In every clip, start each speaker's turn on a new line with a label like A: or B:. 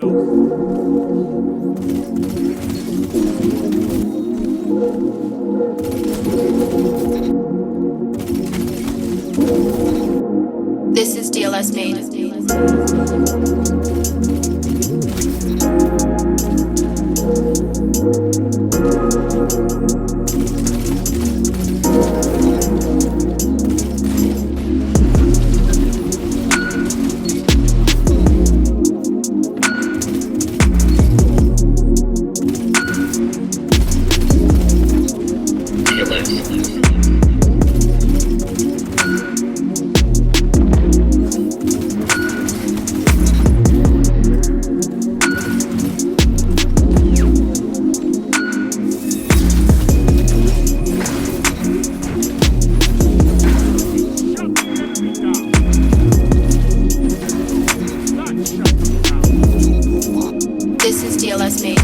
A: This is DLS made. This is DLS made.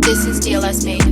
A: This is DLS made.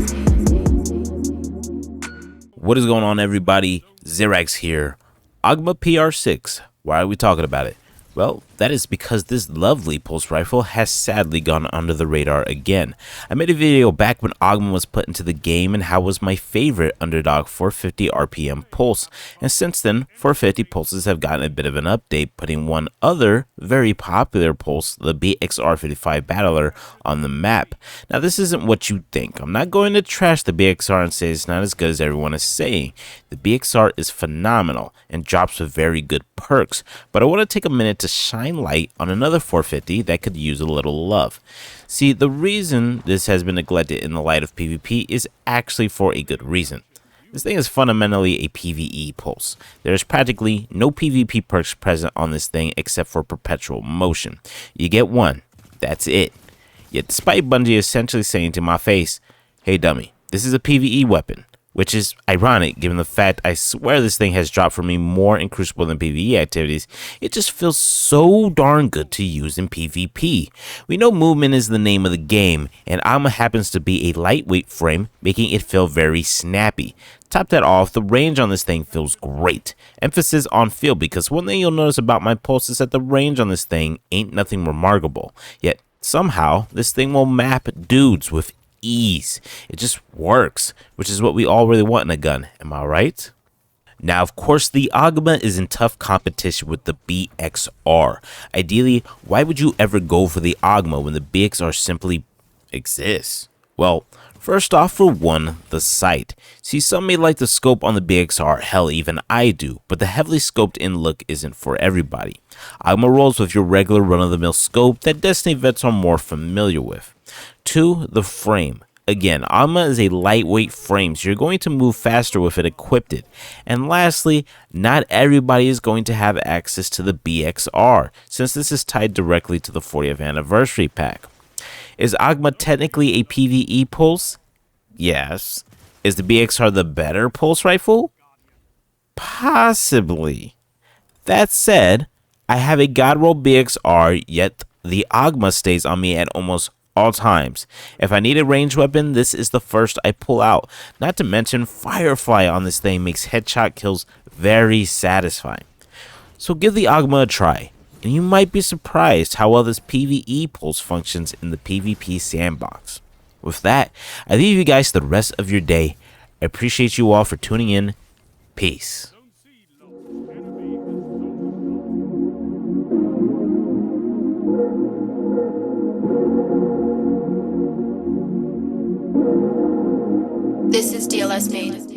B: What is going on, everybody? Zerax here. Ogma pr6. Why are we talking about it? Well, that is because this lovely pulse rifle has sadly gone under the radar again. I made a video back when Ogma was put into the game and how it was my favorite underdog 450 RPM pulse, and since then 450 pulses have gotten a bit of an update, putting one other very popular pulse, the BXR55 Battler, on the map. Now this isn't what you think. I'm not going to trash the BXR and say it's not as good as everyone is saying. The BXR is phenomenal and drops with very good perks, but I want to take a minute to shine light on another 450 that could use a little love. See, the reason this has been neglected in the light of PvP is actually for a good reason. This thing is fundamentally a PvE pulse. There's practically no PvP perks present on this thing except for perpetual motion. You get one, that's it. Yet despite Bungie essentially saying to my face, hey dummy, this is a PvE weapon, which is ironic given the fact I swear this thing has dropped for me more in Crucible than PvE activities, it just feels so darn good to use in PvP. We know movement is the name of the game, and Ogma happens to be a lightweight frame, making it feel very snappy. Top that off, the range on this thing feels great. Emphasis on feel, because one thing you'll notice about my pulse is that the range on this thing ain't nothing remarkable. Yet somehow this thing will map dudes with ease. It just works, which is what we all really want in a gun. Am I right? Now, of course, the Ogma is in tough competition with the BXR. Ideally, why would you ever go for the Ogma when the BXR simply exists? Well, first off, for one, the sight. See, some may like the scope on the BXR, hell, even I do, but the heavily scoped in look isn't for everybody. Ogma rolls with your regular run-of-the-mill scope that Destiny vets are more familiar with. 2, the frame. Again, Ogma is a lightweight frame, so you're going to move faster with it equipped. And lastly, not everybody is going to have access to the BXR, since this is tied directly to the 40th anniversary pack. Is Ogma technically a PvE pulse? Yes. Is the BXR the better pulse rifle? Possibly. That said, I have a Godroll BXR, yet the Ogma stays on me at almost all times. If I need a ranged weapon, this is the first I pull out. Not to mention, Firefly on this thing makes headshot kills very satisfying. So give the Ogma a try, and you might be surprised how well this PvE pulse functions in the PvP sandbox. With that, I leave you guys the rest of your day. I appreciate you all for tuning in. Peace.
A: This is DLS made.